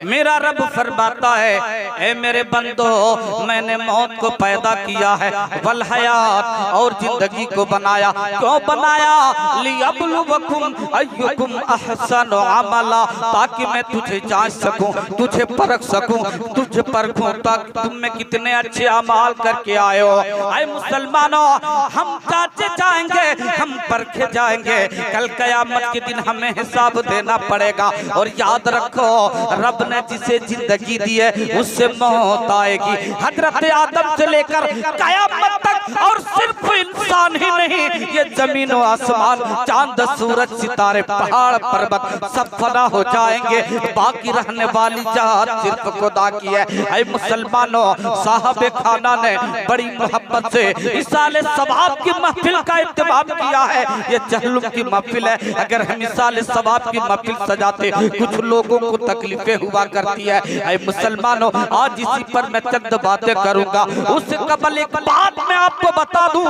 मेरा रब फरमाता है, ए मेरे बंदो, मैंने मौत को पैदा किया है, वल हयात, और जिंदगी को बनाया। क्यों बनाया? लियब्लुवकुम अय्युकुम अहसनु अमला, ताकि मैं तुझे जांच सकूं, तुझे परख सकूं, तुझे परखूं ताकि तुम में कितने अच्छे अमाल करके आए हो। आए मुसलमानों, हम जांचे जाएंगे, हम परखे जाएंगे, कल कयामत के दिन हमें हिसाब देना पड़ेगा। और याद रखो, रब ने जिसे जिंदगी दी है उससे मौत आएगी। हजरत आदम से लेकर कयामत तक, और सिर्फ इंसान ही नहीं, ये जमीन और आसमान, चांद सूरज सितारे पहाड़ पर्वत सब फना हो जाएंगे, बाकी रहने वाली जात सिर्फ खुदा की है। ऐ मुसलमानों, साहब खाना ने बड़ी मोहब्बत से इसाले सवाब की महफिल का इंतजाम किया है। ये जहलुम की महफिल है। अगर हम इसाले सवाब की महफिल सजाते, कुछ लोगों को तकलीफें हुआ करती है। ऐ मुसलमानों, आज इसी पर मैं चंद बातें करूंगा। उससे कबल एक बात मैं आपको बता दूं,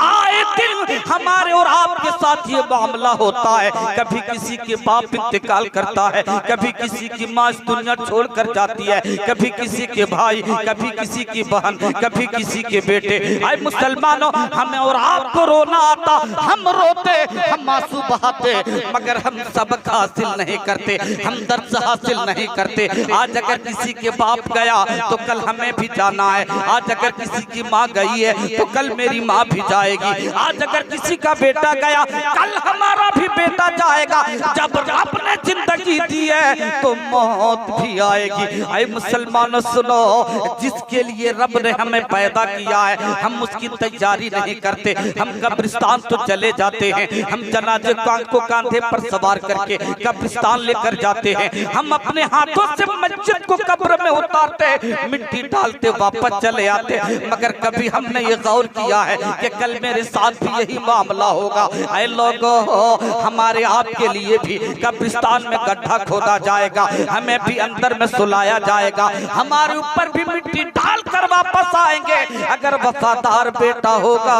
आए दिन हमारे और आपके साथ ये मामला होता है। कभी किसी के बाप इंतकाल करता है, कभी किसी की माँ दुनिया छोड़कर जाती है, कभी किसी के भाई, कभी किसी की बहन, कभी किसी के बेटे। आए मुसलमानों, हमें और आपको रोना आता, हम रोते, हम आंसू बहाते, मगर हम सबक हासिल नहीं करते, हम दर्द हासिल नहीं करते। आज अगर किसी के बाप गया तो कल हमें भी जाना है। आज अगर किसी की माँ गई है तो कल मेरी माँ भी जाएगी। आज अगर किसी का बेटा गया, कल हमारा भी बेटा जाएगा। जब रब ने जिंदगी दी है तो मौत भी आएगी। ऐ मुसलमानों सुनो, जिसके लिए रब ने हमें पैदा किया है, हम उसकी तैयारी नहीं करते। हम कब्रिस्तान तो चले जाते हैं, हम जनाजे को कांधे पर सवार करके कब्रिस्तान लेकर जाते हैं। हम अपने हाथों से मस्जिद को कब्र में उतारते, मिट्टी डालते, वापस चले आते। मगर कभी हमने ये गौर किया है कि कल मेरे साथ भी यही मामला होगा। ऐ लोगों, हमारे आपके लिए भी कब्रिस्तान में गड्ढा खोदा जाएगा, हमें भी अंदर में सुलाया जाएगा, हमारे ऊपर भी मिट्टी डालकर वापस आएंगे। अगर वफादार बेटा होगा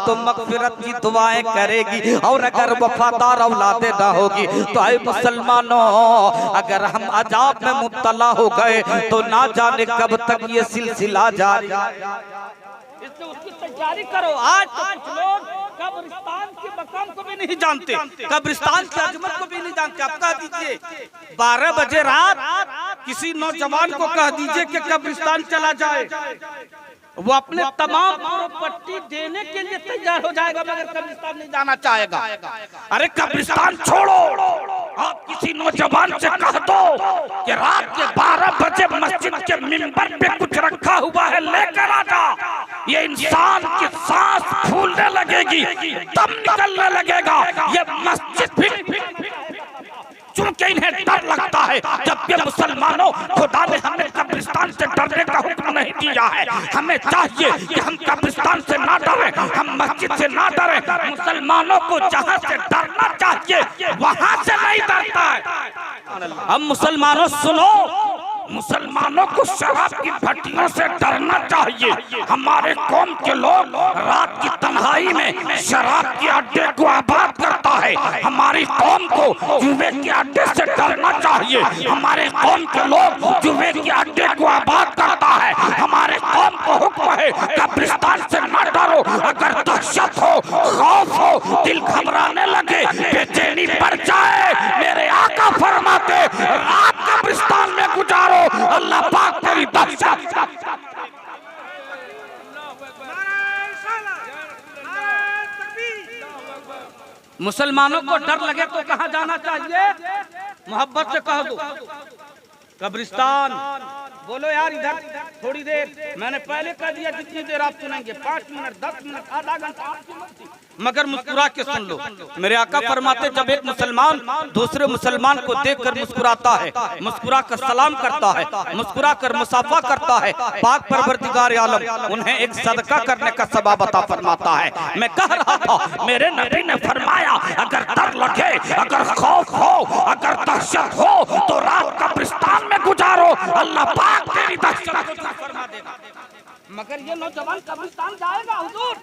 तो मगफिरत की दुआएं करेगी, और अगर वफादार औलादे ना होगी तो ऐ मुसलमानों, अगर हम अजाब में मुब्तला हो गए तो ना जाने कब तक ये सिलसिला जारी। इसलिए उसकी तैयारी करो। आज तो कुछ लोग कब्रिस्तान के मकाम को भी नहीं जानते, कब्रिस्तान की अजमत को भी नहीं जानते। आप कह दीजिए 12 बजे रात किसी नौजवान को कह दीजिए कि कब्रिस्तान चला जाए, वो अपने तमाम प्रॉपर्टी देने के लिए तैयार हो जाएगा, मगर कब्रिस्तान नहीं जाना चाहेगा। अरे कब्रिस्तान छोड़ो, आप किसी नौजवान से कह दो कि रात के 12 बजे मस्जिद के मिंबर पे कुछ रखा हुआ है, लेकर आ जा। ये इंसान की सांस फूलने लगेगी, दम निकलने लगेगा। ये मस्जिद भी, चूंकि इन्हें डर लगता है। जबकि मुसलमानों, खुदा ने हमें कब्रिस्तान से डरने का हुक्म नहीं दिया है। हमें चाहिए कि हम कब्रिस्तान से ना डरें, हम मस्जिद से ना डरें। मुसलमानों को जहां से डरना चाहिए वहां से नहीं डरता है। हम मुसलमानों सुनो, मुसलमानों को शराब की भट्टियों से डरना चाहिए। हमारे कौम के लोग रात की तन्हाई में शराब के अड्डे को आबाद करता है। हमारी कौम को जुए के अड्डे से डरना चाहिए। हमारे कौम के लोग जुए के अड्डे को आबाद करता है। हमारे कौम को हुक्म है कब्रिस्तान से न डरो। अगर दहशत हो, खौफ हो, दिल घबराने लगे, बेचैनी बढ़ जाए, मेरे आका फरमाते रात कब्रिस्तान में गुजारो, अल्लाह पाक तेरी दहशत। मुसलमानों को डर लगे तो कहां जाना चाहिए? मोहब्बत से कह दो कब्रिस्तान। बोलो यार इधर थोड़ी देर, मैंने पहले कह दिया जितनी देर आप सुनेंगे, 5 मिनट, 10 मिनट, आधा घंटा, मगर मुस्कुरा के सुन लो। मेरे आका फरमाते, जब एक मुसलमान दूसरे मुसलमान को देखकर मुस्कुराता है, मुस्कुरा कर सलाम करता है, मुस्कुरा कर मुसाफा करता है, पाक परवरदिगार आलम उन्हें एक सदका करने का सवाब अता फरमाता है। मैं कह रहा था, मेरे नबी ने फरमाया, अगर डर लगे, अगर खौफ हो, अगर दहशत हो तो रात कब्रिस्तान में गुजारो, अल्लाह पाक तेरी दहशत फरमा देगा। मगर ये नौजवान कब्रिस्तान जाएगा हुजूर?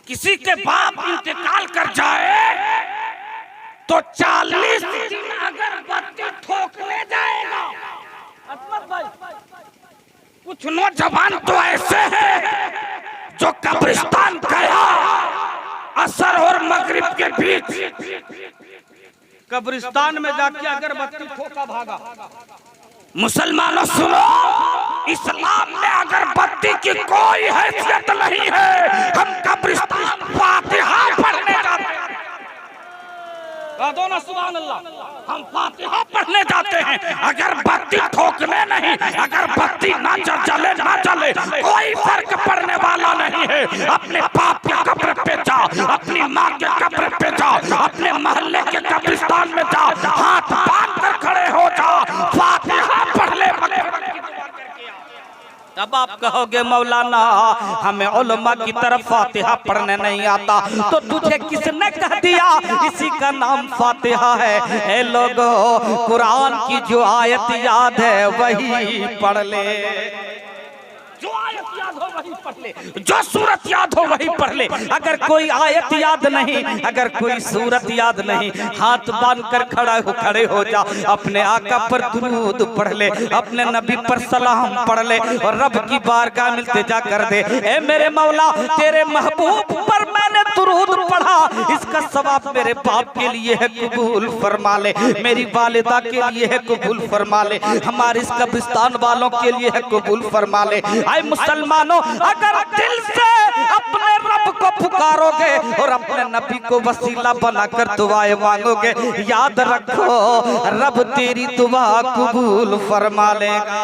किसी के बाप इंतकाल कर जाए तो 40 दिन अगरबत्ती ठोकने जाएगा, कुछ नौजवान तो ऐसे हैं जो कब्रिस्तान गया असर और मगरिब के बीच कब्रिस्तान में जाके अगरबत्ती ठोका भागा। मुसलमानों सुनो, इस्लाम में अगरबत्ती की कोई हैसियत नहीं है। हम कब्रिस्तान फातिहा पढ़ने जाते हैं। ना सुभान अल्लाह। हम फातिहा पढ़ने जाते हैं, अगरबत्ती ठोकने नहीं। अगरबत्ती ना जले ना जले कोई फर्क पड़ने वाला नहीं है। अपने बाप के कब्र पे जाओ, अपनी माँ के कब्र पे जाओ, अपने मोहल्ले के कब्रिस्तान में जाओ, हाथ बांध कर खड़े हो जाओ, फातिहा पढ़ ले। अब आप कहोगे मौलाना हमें उलमा की तरफ फातिहा पढ़ने नहीं आता, तो तुझे किसने कह दिया इसी का नाम फातिहा है? ए लोगों, कुरान की जो आयत याद है वही पढ़ ले, जो आयत याद हो वही पढ़ ले, जो सूरत याद हो वही पढ़ ले। अगर कोई आयत याद नहीं, अगर कोई सूरत याद नहीं, हाथ बांध कर खड़े हो जा, अपने आका पर दुरूद पढ़ ले, अपने नबी पर सलाम पढ़ ले और रब की बारगाह में इल्तिजा कर दे। ए मेरे मौला, तेरे महबूब पर मैंने दुरूद पढ़ा, इसका सवाब मेरे बाप के लिए है, कबूल फरमा ले। मेरी वालिदा के लिए है, कबूल फरमा ले। हमारे इस कब्रिस्तान वालों के लिए है, कबूल फरमा ले। आए मुसलमानों, अगर दिल से अपने रब को पुकारोगे और अपने नबी को वसीला बनाकर दुआएं मांगोगे, याद रखो रब तेरी दुआ कबूल फरमा लेगा।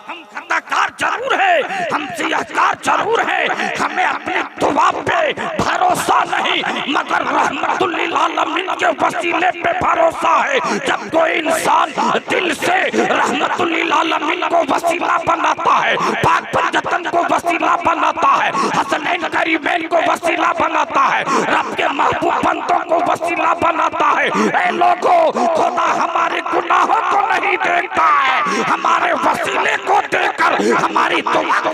हम खताकार जरूर है, हम सियाहकार जरूर है, हमें अपनी दुआ पे भरोसा नहीं मगर रहमतुल लिल आलमीन के वसीले पे भरोसा है। जब कोई इंसान दिल से रहमतुल लिल आलमीन को वसीला बनाता है, पाक पंजतन को वसीला बनाता है, हसनैन करीमैन को वसीला बनाता है, रब के महबूब बंदों को वसीला बनाता है। ऐ लोगों, खुदा हमारे गुनाहों को नहीं देखता है, हमारे वसीले को देखकर हमारी दुआ को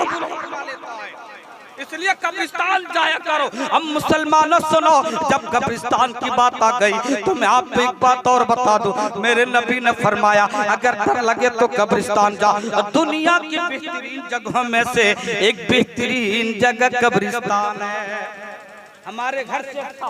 इसलिए कब्रिस्तान जाया करो। हम मुसलमानों सुनो, जब कब्रिस्तान की बात आ गई तो मैं आपको एक बात और बता दूं। मेरे नबी ने फरमाया अगर डर लगे तो कब्रिस्तान जा। दुनिया की बेहतरीन जगहों में से एक बेहतरीन जगह कब्रिस्तान है। हमारे घर से अच्छा,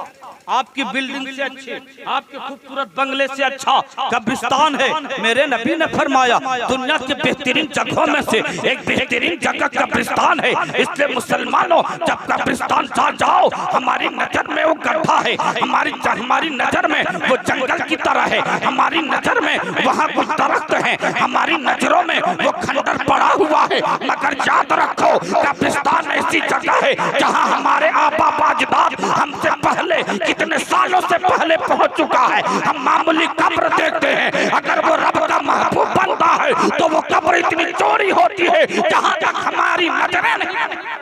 आपकी बिल्डिंग से अच्छे, आपके खूबसूरत बंगले से अच्छा कब्रिस्तान है। मेरे नबी ने फरमाया दुनिया के बेहतरीन जगहों में से एक बेहतरीन जगह कब्रिस्तान है। इसलिए मुसलमानों, जब कब्रिस्तान जाओ, हमारी नजर में वो गड्ढा है, हमारी नजर में वो जंगल की तरह है, हमारी नजर में वहाँ कुछ दरख्त है, हमारी नजरों में वो खंडर पड़ा हुआ है। मगर याद रखो कब्रिस्तान ऐसी जगह है जहाँ हमारे आबा बाजदाद हमसे पहले कितने सालों से पहले पहुंच चुका है। हम मामूली कब्र देखते हैं, अगर वो रब का महबूब बनता है तो वो कब्र इतनी चौड़ी होती है जहां तक हमारी नजरें नहीं।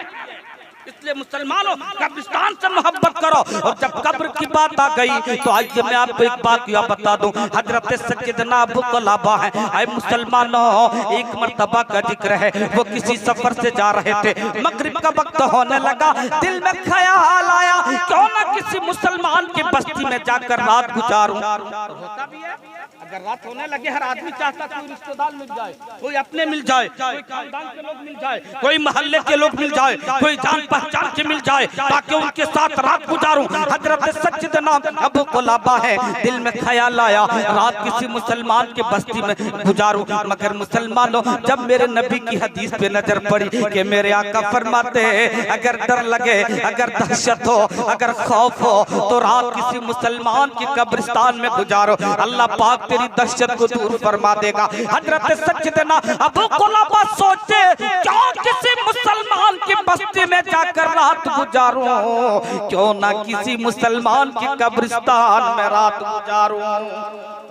इसलिए मुसलमानों, कब्रिस्तान से मोहब्बत करो। और जब कब्र की बात आ गई तो आइए मैं आपको एक बात या बता दूं। हजरत सैयदना अबू कुलाबा है। आए मुसलमानों, एक मर्तबा का जिक्र है, वो किसी सफर से जा रहे थे, मगरिब का वक्त होने लगा, दिल में ख्याल आया क्यों ना किसी मुसलमान की बस्ती में जाकर रात गुजारूं। होता भी है, अगर रात होने लगे हर आदमी चाहता कोई रिश्तेदार मिल जाए, कोई अपने मिल जाए, कोई खानदान के लोग मिल जाए, कोई मोहल्ले के लोग मिल जाए, कोई जान पहचान के मिल जाए ताकि उनके साथ रात गुजारूं। हजरत सैयदना अबू कुलाबा है, दिल में ख्याल आया रात किसी मुसलमान के बस्ती में गुजारूं। मगर मुसलमानों, जब मेरे नबी की हदीस पे नजर पड़ी कि मेरे आका फरमाते हैं अगर डर लगे, अगर दहशत हो, अगर खौफ हो तो रात किसी मुसलमान की कब्रिस्तान में गुजारो, अल्लाह पाक तेरी दहशत को दूर फरमा देगा। हजरत सैयदना अबू कुलाबा सोचे क्यों किसी मुसलमान की बस्ती में जाकर रात गुजारूं, क्यों ना किसी मुसलमान की कब्रिस्तान में रात गुजारूं।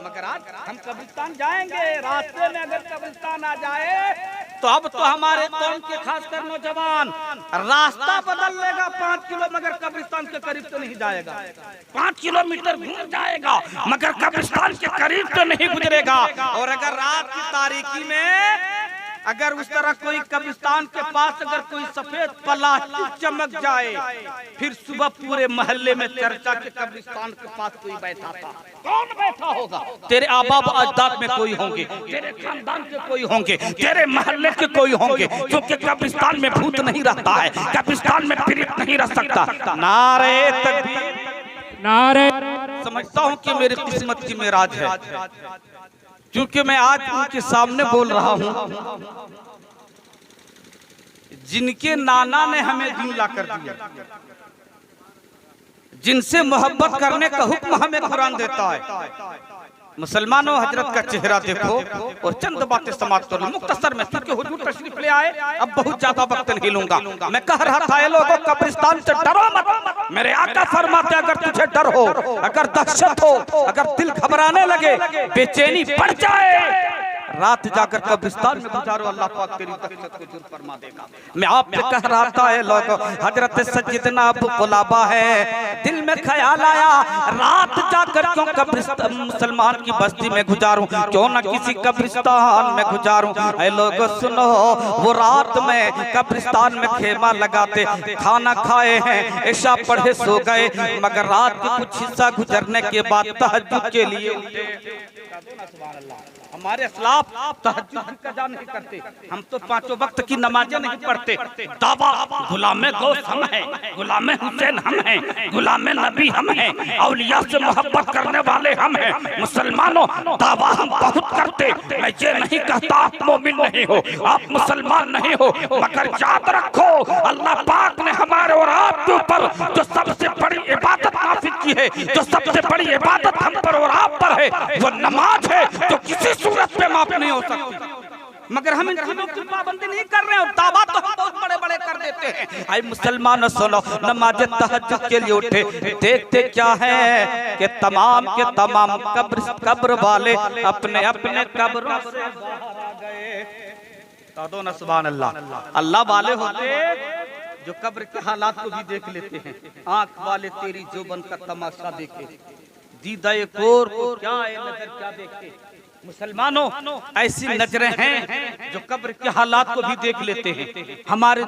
मगर आज हम कब्रिस्तान जाएंगे, रास्ते में अगर कब्रिस्तान आ जाए तो अब तो हमारे कौम के खासकर नौजवान रास्ता बदल लेगा 5 किलो, मगर कब्रिस्तान के करीब तो नहीं जाएगा। 5 किलोमीटर घूम जाएगा मगर कब्रिस्तान के करीब तो नहीं गुजरेगा। और अगर रात की तारीकी में अगर उस तरह कोई कब्रिस्तान के पास अगर कोई सफेद प्लास्टिक चमक जाए, फिर सुबह पूरे मोहल्ले में चर्चा के कब्रिस्तान के पास कोई बैठा था। कौन बैठा होगा? तेरे आबा अजदाद में कोई होंगे, तेरे खानदान के कोई होंगे, तेरे मोहल्ले के कोई होंगे, क्योंकि कब्रिस्तान में भूत नहीं रहता है, कब्रिस्तान में पीड़ित नहीं रह सकता। नारे तकबीर, नारे। समझता हूँ कि मेरी किस्मत की मेराज है, क्योंकि मैं आज उनके सामने बोल रहा हूँ जिनके नाना ने हमें दीन ला कर दिया, जिनसे मोहब्बत करने का हुक्म हमें कुरान देता है। मुसलमानों, हजरत का चेहरा देखो और चंद बातें समाप्त कर लो मुख्तसर में, क्योंकि हुजूर तशरीफ ले आए, अब बहुत ज्यादा वक्त नहीं लूंगा। मैं कह रहा था, ये लोगों कब्रिस्तान से डरो मत। मेरे आका फरमाते अगर तुझे डर हो, अगर दहशत हो, अगर दिल घबराने लगे, बेचैनी बढ़ जाए, रात जाकर कब्रिस्तान में गुजारो, अल्लाह पाक तेरी दहशत को दूर फरमा देगा। मैं आपसे कह रहा था, ये लोगों हजरत सैयदना अबू कुलाबा है, दिल में ख्याल आया रात जाकर क्यों कब्रिस्तान मुसलमान की बस्ती में गुजारूं, क्यों ना किसी कब्रिस्तान में गुजारूं। ऐ लोगों सुनो, वो रात में कब्रिस्तान में खेमा लगाते, खाना खाए हैं, इशा पढ़े सो गए, मगर रात के कुछ हिस्सा गुजरने के बाद तहज्जुद के लिए उठे। हमारे असलाफ तहज्जुद की कज़ा नहीं करते, हम तो पांचों वक्त की नमाजें नहीं पढ़ते। दावा गुलामे गोश्त हम हैं, गुलामे हुसैन हम हैं, गुलामे नबी हम हैं, औलिया से मोहब्बत करने वाले हम हैं। मुसलमानों, दावा हम बहुत करते, मैं ये नहीं कहता आप मोमिन नहीं हो, आप मुसलमान नहीं हो, मगर याद रखो अल्लाह पाक ने हमारे और आपके ऊपर जो सबसे बड़ी इबादत नाफिज की है, जो सबसे बड़ी इबादत हम पर और आप पर है, वो नमाज है, जो किसी सूरत पे माफ नहीं हो सकती। मगर हम इन चीजों की पाबंदी नहीं कर रहे हैं, और दावा तो हम बहुत बड़े बड़े कर देते हैं। आई मुसलमान सुनो, नमाज तहज्जुद के लिए उठे, देखते क्या है कि तमाम के तमाम कब्र वाले अपने अपने कब्रों से बाहर आ गए। तो ना सुभान अल्लाह। अल्लाह वाले होते जो कब्र के हालात को भी देख लेते हैं, आंख वाले तेरी जोबन का तमाशा देखे, दीदा कोर को क्या नजर क्या देखे। मुसलमानों, ऐसी नजरें हैं जो कब्र के हालात को भी देख लेते हैं, हमारे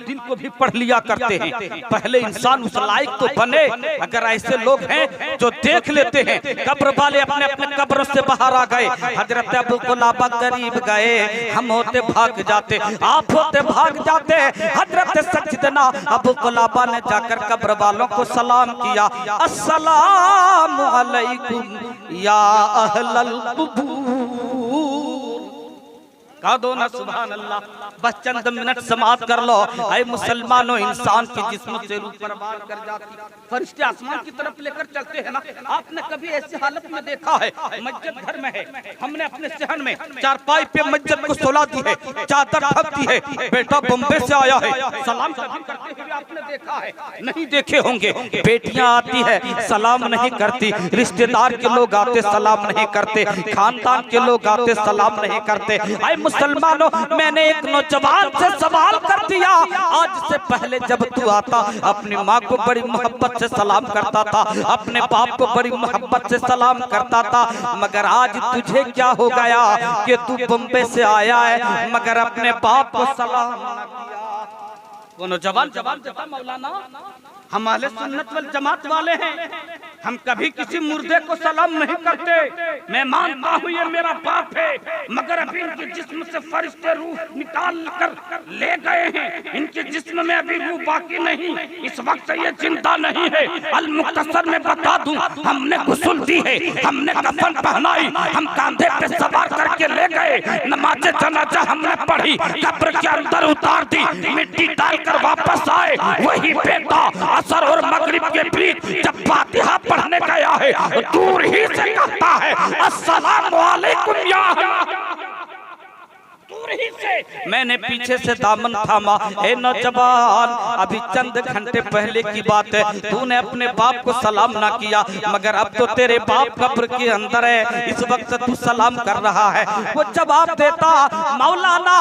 दिल को भी पढ़ लिया करते हैं। पहले इंसान उस लायक तो बने, अगर ऐसे लोग हैं जो देख लेते हैं। कब्र वाले अपने अपने कब्रों से बाहर आ गए, हजरत अबू कुलाबा करीब गए, हम होते भाग जाते, आप होते भाग जाते। हजरत सैयदना अबू कुलाबा ने जाकर कब्र वालों को सलाम किया, अस्सलामु अलैकुम या अहलल कुबूर। कहा दो ना सुभान अल्लाह। बस चंद मिनट समाप्त कर लो। ऐ मुसलमानों, इंसान के जिस्म से रूह परवान कर जाती, फरिश्ते आसमान की तरफ लेकर चलते हैं ना। आपने कभी ऐसी हालत में देखा है? मस्जिद घर में है, हमने अपने शहर में चारपाई पे मस्जिद को सुला दी है, चादर ढक दी है, बेटा बम्बे से आया है, सलाम करते हुए आपने देखा है? नहीं देखे होंगे। बेटियां आती है, सलाम नहीं करती, रिश्तेदार के लोग आते सलाम नहीं करते, खानदान के लोग आते सलाम नहीं करते। ऐ मुसलमानों, मैंने एक नौजवान से सवाल कर दिया, आज से पहले जब तू आता अपनी माँ को बड़ी मोहब्बत से सलाम करता था, अपने बाप को बड़ी मोहब्बत से सलाम करता था, मगर आज तुझे क्या हो गया कि तू बम्बे से आया है मगर अपने बाप को सलाम न किया। वो नौजवान जवाब देता, मौलाना हम अहले सुन्नत वल जमात वाले हैं, हम कभी किसी मुर्दे को सलाम नहीं करते। मैं मानता हूँ ये मेरा बाप है, मगर अभी इनके जिस्म से फरिश्ते रूह निकाल कर ले गए हैं, इनके जिस्म में अभी रूह बाकी नहीं, इस वक्त ये जिंदा नहीं है। अल मुख्तसर में बता दूं, हमने गुस्ल दी है, हमने कफन पहनाई, हम कांधे पे सवार करके ले गए, नमाज़े जनाजा हमने पढ़ी, कब्र के अंदर उतार दी, मिट्टी डालकर वापस आए। वही बेटा असर और मगरिब के बीच जब फातिहा पढ़ने गया है, दूर ही से कहता है अस्सलामु अलैकुम या दूर ही से। मैंने पीछे से दामन थामा, ए नौजवान, अभी चंद घंटे पहले की बात है, तूने अपने बाप को सलाम ना किया, मगर अब तो तेरे बाप कब्र के अंदर है, इस वक्त तू सलाम कर रहा है। वो जवाब देता, मौलाना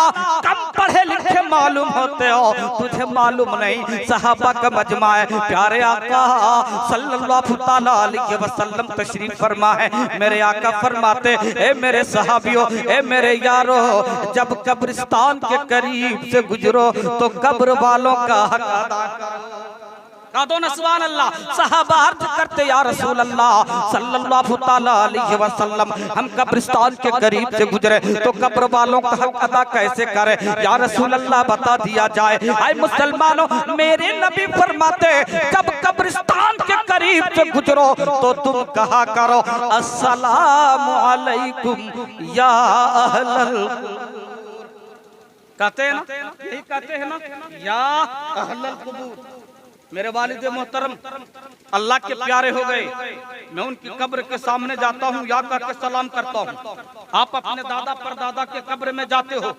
कम पढ़े लिखे मालूम होते हो, तुझे मालूम नहीं सहाबा का मजमा है, प्यारे आका सल्लल्लाहु तआला अलैहि वसल्लम तशरीफ फरमा है। मेरे आका फरमाते, ए मेरे सहाबियों, ए मेरे यारो, जब कब्र कब्रिस्तान के करीब से गुजरो तो कब्र वालों का हक अदा करो। का दो न सुभान अल्लाह। सहाबा अर्ज करते या रसूल अल्लाह सल्लल्लाहु तआला अलैहि वसल्लम, हम कब्रिस्तान के करीब से गुजरे तो कब्र वालों का हक अदा कैसे करें या रसूल अल्लाह, बता दिया जाए। आए मुसलमानों, मेरे नबी फरमाते जब कब्रिस्तान के करीब से गुजरो तो तुम कहा करो अस्सलामु अलैकुम या अहलल, कहते हैं ना, यही कहते हैं ना, या अहलल कुबूर। मेरे वालिद मोहतरम अल्लाह के प्यारे हो गए, मैं उनकी कब्र के सामने जाता हूँ या करके सलाम करता हूँ। आप अपने दादा परदादा के कब्र में जाते हो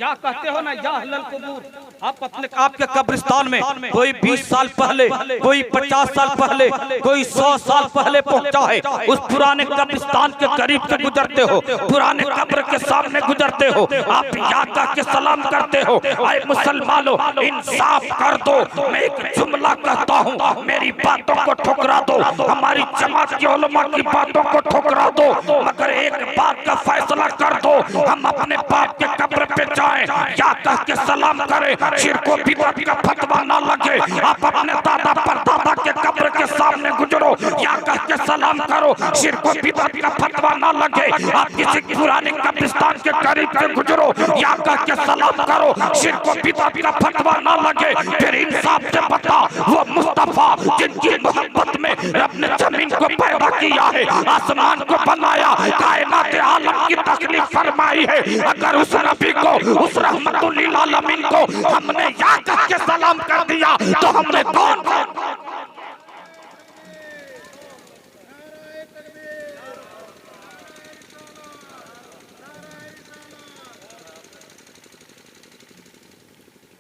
या कहते हो ना या अहलल कुबूर। आप अपने आपके कब्रिस्तान में कोई 20 साल पहले, कोई 50 साल पहले, कोई 100 साल पहले पहुंचा है, उस पुराने कब्रिस्तान के करीब से गुजरते हो, पुराने कब्र के सामने गुजरते हो, आप या करके सलाम करते हो। आए मुसलमानों, इंसाफ कर दो। मैं एक जुमला कहता हूँ, मेरी बातों को ठुकरा दो, हमारी जमात के उलमा की बातों को ठुकरा दो, मगर एक बात का फैसला कर दो, हम अपने बाप के कब्र पे जाएं या कह के सलाम करें, शिरको बिदअत का फतवा ना लगे। आप अपने दादा परदादा के कब्र के सामने गुजरो या कह के सलाम करो, शिरको बिदअत का फतवा ना लगे। आप किसी पुराने कब्रिस्तान के करीब से गुजरो या कह के सलाम करो, शिरको बिदअत का फतवा ना लगे। फिर इंसाफ से बता, वो मुस्तफा जिनकी मोहब्बत में रब ने जमीन को पैदा किया है, आसमान को बनाया, कायनात आलम की तकलीफ फरमाई है, अगर उस नबी को, उस रहमतुल लिल आलमीन को हमने या कह के सलाम कर दिया तो हमने कौन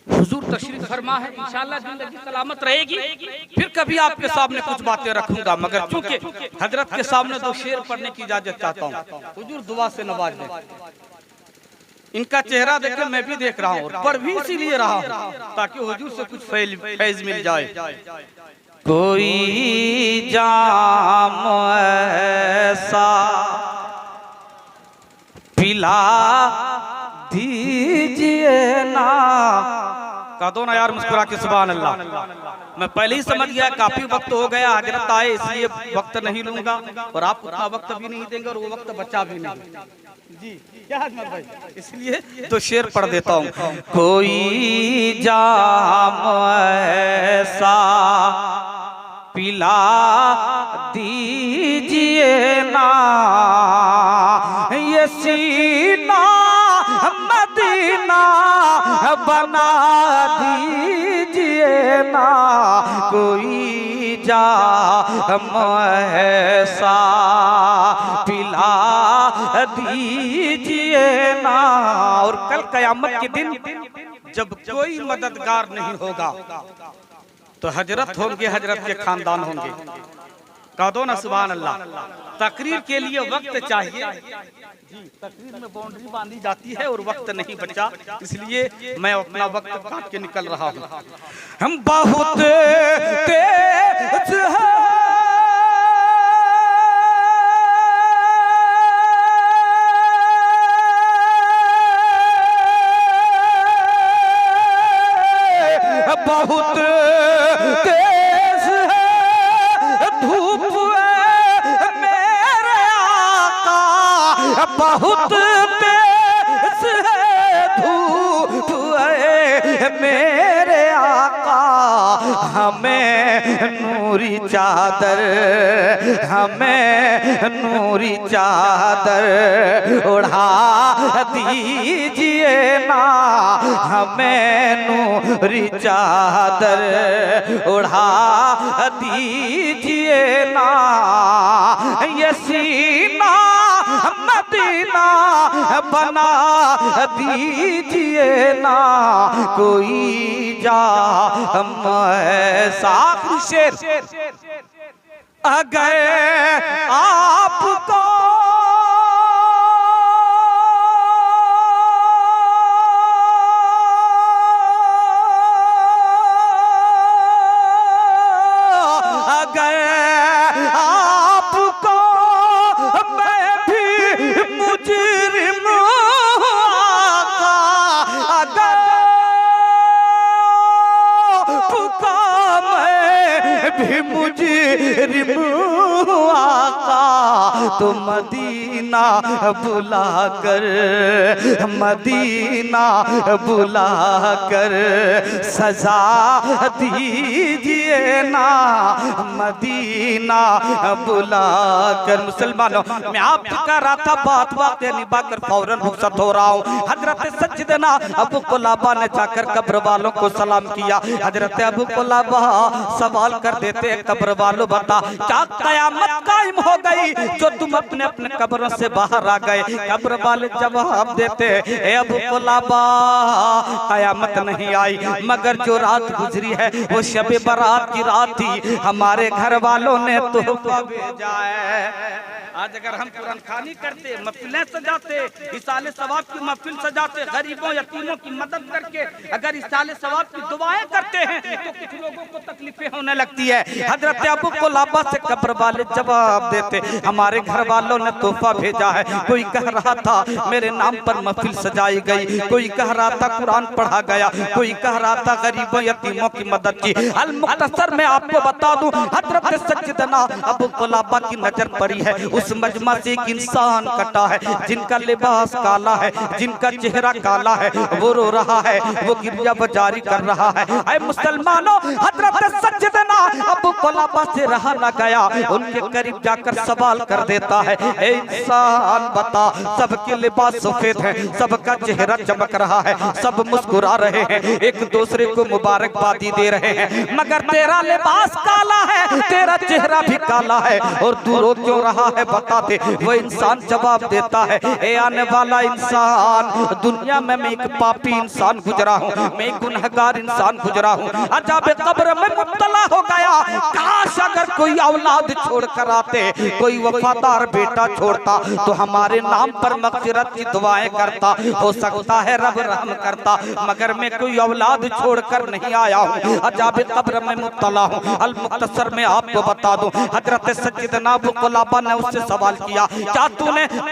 हुजूर तशरीफ फरमा है, इंशाअल्लाह जिंदगी सलामत रहेगी। फिर कभी आपके सामने कुछ बातें रखूंगा, मगर चूंकि हजरत के सामने 2 शेर पढ़ने की इजाजत चाहता हूँ। हुजूर दुआ से नवाज दें। इनका चेहरा देखे मैं भी देख रहा हूँ, पढ़ भी इसीलिए रहा हूँ ताकि हुजूर से कुछ फैज मिल जाए। कोई जाम ऐसा पिला दीजिए ना, कह दो ना यार मुस्कुरा के सुभान अल्लाह। मैं पहले ही समझ गया काफी वक्त हो गया, हजरत आए इसलिए वक्त नहीं लूंगा और आप उतना वक्त भी नहीं देंगे और वो वक्त बचा भी नहीं। जी क्या अजमत भाई, इसलिए तो शेर पढ़ देता हूँ। कोई जाम ऐसा पिला दीजिए ना, ये सीना मदीना बना दीजिए ना, कोई जाम ऐसा पिला दीजिए ना। और कल कयामत के दिन जब कोई मददगार नहीं होगा तो हजरत होंगे, हजरत के खानदान होंगे। कह दो ना सुभान अल्लाह। तकरीर के लिए वक्त चाहिए जी, तकरीर में बाउंड्री बांधी जाती है और वक्त नहीं बचा, इसलिए मैं अपना वक्त काट के निकल रहा हूँ। हम बहुत तेज हैं, बहुत तेज है धूप मेरे आका, बहुत तेज है धूप मेरे आका, हमें नूरी चादर, हमें नूरी चादर उड़ा दीजिए ना, हमें नूरी चादर उड़ा दीजिए ना, ये सीना मदीना बना दीजिए ना, कोई जा हम ऐसा। शेर अगर आपको तो मदीना बुला कर, मदीना बुला कर सजा दीजिए ना, मदीना बुला कर। मुसलमानों, मैं आप कह रहा था बात बात निभा कर फौरन रुखसत हो रहा हूँ। हजरत सज्जदना अबू कुलाबा ने जाकर कब्र वालों को सलाम किया। हजरत अबू कुलाबा सवाल कर देते, कब्र वालों बता क्या कयामत कायम हो गई जो तुम अपने अपने कब्रों से बाहर आ गए? कब्र वाले जवाब देते, ए अबू कुलाबा कयामत नहीं आई, मगर जो रात गुजरी है वो शब बारात की रात थी, हमारे घर वालों ने तोहफा भेजा है। आज अगर हम कुरान खानी करते, महफिलें सजाते, इसाले सवाब की महफिल सजाते, गरीबों यतीमों की मदद करके अगर इसाले सवाब की दुआएं करते हैं तो कुछ लोगों को तकलीफें होने लगती है। हजरत अबू कुलाबा से कब्र वाले जवाब देते, हमारे घर वालों ने तोहफा भेजा है। कोई कह रहा था मेरे नाम पर महफिल सजाई गई, कोई कह रहा था कुरान पढ़ा गया, कोई कह रहा था गरीबों यतीमों की मदद की। अल मुख्तसर में आपको बता दूं, हजरत सज्जदना अबू कुलाबा की नजर पड़ी है उस मजमा से एक इंसान कटा है जिनका लिबास काला है, जिनका चेहरा काला है, वो रो रहा है, वो गिरिया बजारी कर रहा है। ऐ मुसलमानों, हजरत सज्जदना अबू कुलाबा से रहा न गया, उनके करीब जाकर सवाल कर देता है, ए इंसान बता, सबके लिबास सफेद है, सबका चेहरा चमक रहा है, सब मुस्कुरा रहे हैं, एक दूसरे को मुबारकबादी दे रहे हैं, मगर तेरा लिबास काला है, तेरा चेहरा भी काला है और तू रो क्यों रहा है बता दे। वो इंसान जवाब देता है, ए आने वाला इंसान, दुनिया में मैं एक पापी इंसान गुजरा हूँ, मैं एक गुनहगार इंसान गुजरा हूँ, अजाब कब्र में मुब्तला हो गया। काश अगर कोई औलाद छोड़ कर आते, कोई वफादार बेटा छोड़ता तो हमारे नाम पर मग़फ़िरत की दुआएं करता, हो सकता है रब रहम करता, मगर मैं कोई औलाद छोड़कर नहीं आया हूँ, अजाब कब्र में मुब्तला हूँ। अल मुख्तसर में आपको बता दूं, हजरत सज्जदना अबू कुलाबा ने उससे सवाल किया,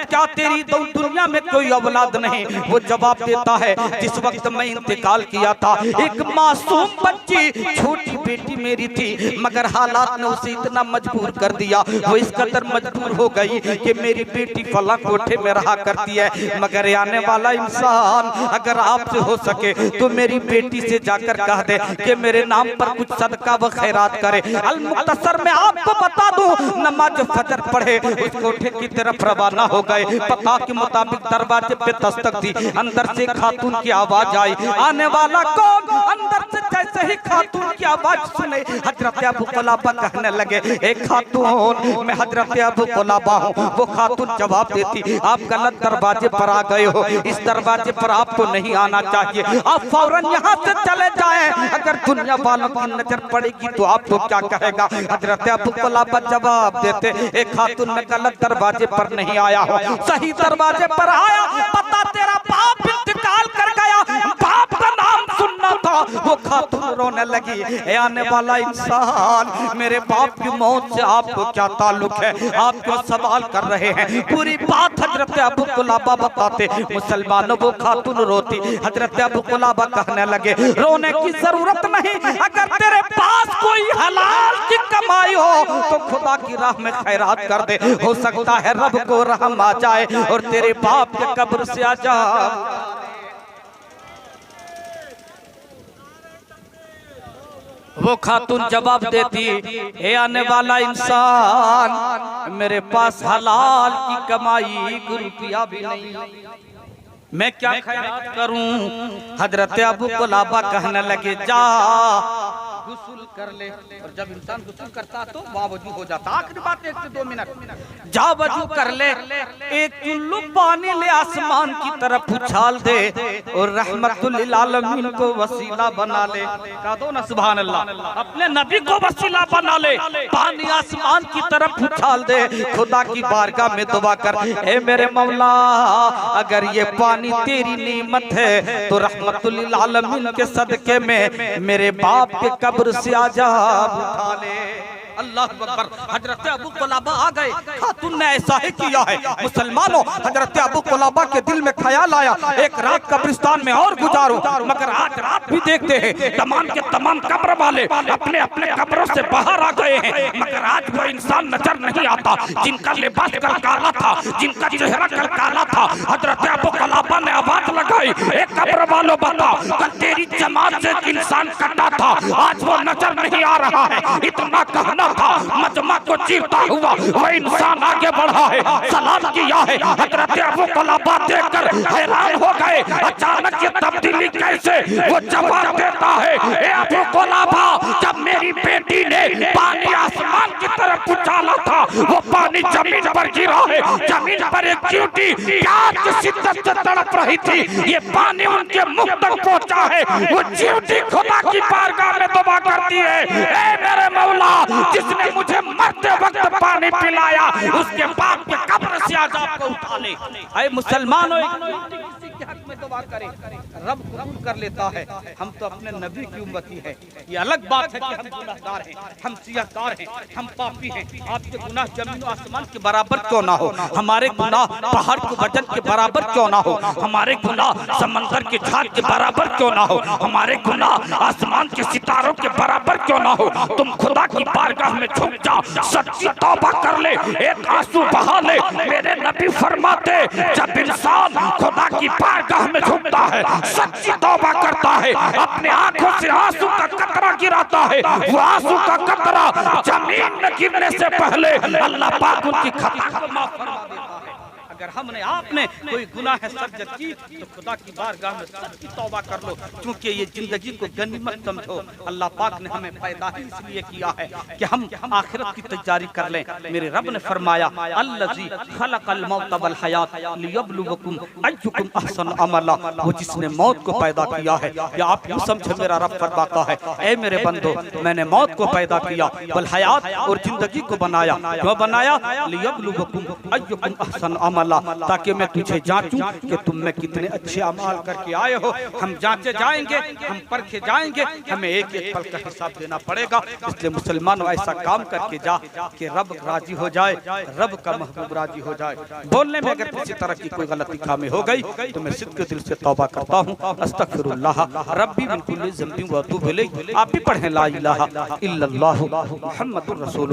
क्या तेरी दुनिया में कोई औलाद नहीं? वो जवाब देता है, जिस वक्त मैं इंतकाल किया था एक मासूम बच्ची छोटी बेटी मेरी थी, मगर हालात ने उसे इतना मजबूर कर दिया, वो इस कदर मजबूर हो गई कि मेरी बेटी फला कोठे में रहा करती है, मगर आने वाला इंसान अगर आपसे हो सके तो मेरी बेटी से जाकर कह दे कि मेरे नाम पर कुछ सदका व खैरात करे। अल मुख्तसर में आपको बता दूं, नमाज फजर पढ़े उस कोठे की तरफ रवाना हो गए। पता के मुताबिक दरवाजे पे दस्तक दी, अंदर से खातून की आवाज आई, आने वाला कौन? अंदर से जैसे ही खातून की आवाज सुने, हजरत अबू कुलाबा कहने लगे, एक खातून, मैं हजरत अबू कुलाबा हूँ। वो खातून जवाब देती, आप गलत दरवाजे पर आ गए हो, इस दरवाजे पर आपको नहीं आना चाहिए, आप फौरन यहाँ से चले जाएं, अगर दुनिया वालों की नजर पड़ेगी तो आपको क्या कहेगा? हजरत अबू कुलाबा जवाब देते, एक खातून में गलत दरवाजे पर नहीं आया हूँ, सही दरवाजे पर आया, पता तेरा बाप इंतकाल कर गया, बाप का नाम सुनना था। वो खातून रोने लगी, आने वाला इंसान, मेरे बाप की मौत से आपको क्या ताल्लुक है? आप क्यों सवाल कर रहे हैं? पूरी बात हजरत अबू कुलाबा बताते। मुसलमानों, वो खातून रोती, हजरत अबू कुलाबा कहने लगे, रोने की जरूरत नहीं, अगर तेरे पास कोई हलाल की कमाई हो तो खुदा की राह में खैरात कर दे, हो सकता है रब को रहम आ जाए और तेरे बाप के कब्र से आ जा। वो खातून जवाब देती, हे आने वाला इंसान, मेरे पास हलाल की कमाई एक रुपया भी नहीं, मैं क्या खैरात करूं? हजरत अबू कुलाबा कहने लगे, जा गुस्ल कर ले। और जब इंसान गुस्ल करता तो वजू हो जाता। आखिरी बात 1 से 2 मिनट, जा वजू कर ले, एक चुल्लू पानी ले आसमान की तरफ उछाल दे और रहमतुल लिल आलमीन को वसीला बना ले। कह दो ना सुभान अल्लाह, अपने नबी को वसीला बना ले, पानी आसमान की तरफ उछाल दे, खुदा की बारगाह में दुआ कर, ए मेरे मौला, अगर ये पानी तेरी नेमत है तो रहमतुल लिल आलमीन के सदके में मेरे बाप के कब्र से आजाब उठा ले। अल्लाह अकबर। हजरत अबू कुलाबा आ गए, खातून ने ऐसा ही किया है। मुसलमानों, हजरत अबू कुलाबा के दिल में ख्याल आया एक रात कब्रिस्तान में और गुजारूं, मगर आज रात भी देखते हैं तमाम के तमाम कब्र वाले अपने अपने कब्रों से बाहर आ गए हैं, मगर आज वो इंसान नजर नहीं आता जिनका लिबास कल काला था, जिनका चेहरा कल काला था। हजरत अबू कुलाबा ने आवाज लगाई, एक कब्र वालों बताओ, कल तेरी जमात से एक इंसान कटा था, आज वो नजर नहीं आ रहा है। इतना कहना था, मजमा को चीरता हुआ वो इंसान आगे बढ़ा है, सलाम किया है। हजरत अबू कुलाबा देखकर हैरान हो गए, अचानक ये तब्दीली कैसे? वो जवाब देता है, ए अबू कुलाबा, जब मेरी बेटी ने पानी आसमान की तरफ उछाला था, वो पानी जमीन पर गिरा है, जमीन पर एक चींटी प्यार की शिद्दत से तड़प रही थी, ये पानी उनके मुंह तक पहुंचा है। वो चींटी खुदा की बारगाह में दुआ करती है, ए मेरे मौला, जिसने मुझे मरते वक्त पानी पिलाया, उसके बाप के कब्र से अज़ाब को उठा ले। ऐ मुसलमानों, के हक में दुआ करें, रब कबूल कर लेता है। हम तो अपने नबी की उम्मती है। ये अलग बात है कि हम गुनाहगार हैं, हम सियाहकार हैं, हम पापी हैं। आपके गुनाह जमीन और आसमान के बराबर क्यों ना हो, हमारे गुनाह पहाड़ के वजन के बराबर क्यों ना हो, हमारे गुनाह समंदर के झाग के बराबर क्यों ना हो, हमारे गुनाह आसमान के सितारों के बराबर क्यों ना हो। तुम खुदा की बारगाह में झुक जा, सच्ची तौबा कर ले, एक आंसू बहा ले। मेरे नबी फरमाते, जब इंसान खुदा की बारगाह में झुकता है, सच्ची तौबा करता है, अपने आंखों से आंसू का कतरा गिराता है, वो आंसू का कतरा जमीन में गिरने से पहले अल्लाह पाक उनकी खता को माफ फरमा देता है। अगर हमने आपने कोई गुनाह सर्जत की तो खुदा की बारगाह में सच्ची तौबा कर लो, क्योंकि ये जिंदगी को गनीमत समझो। अल्लाह पाक ने हमें पैदा ही इसलिए किया है कि हम आखिरत की तैयारी कर लें। मेरे रब ने फरमाया, अल्लज़ी खलक़ल मौत वल हयात लियब्लुवकुम अय्युकुम अहसनु अमला, वो जिसने मौत को पैदा किया है। या आप यूं समझे, मेरा रब फरमाता है, ऐ मेरे बंदो, मैंने मौत को पैदा किया, वल हयात, और जिंदगी को बनाया। क्यों बनाया? लियब्लुवकुम अय्युकुम अहसनु अमला, ताकि मैं तुझे जांचूं कि तुम में कितने अच्छे अमाल करके आए हो। हम जांचे जाएंगे, हम परखे जाएंगे, हमें एक एक पल का हिसाब देना पड़ेगा। इसलिए मुसलमानों, ऐसा काम करके जा कि रब राजी हो जाए, रब का महबूब राजी हो जाए। बोलने में अगर किसी तरह की कोई गलती खामी हो गई तो मैं सिद्ध दिल से तौबा करता हूँ। अस्तगफिरुल्लाह रब्बी मिन कुल्ली ज़ंबिन व अतूबु इलैह। आप भी पढ़ें ला इलाहा इल्लल्लाहु मुहम्मदुर रसूलुल्लाह।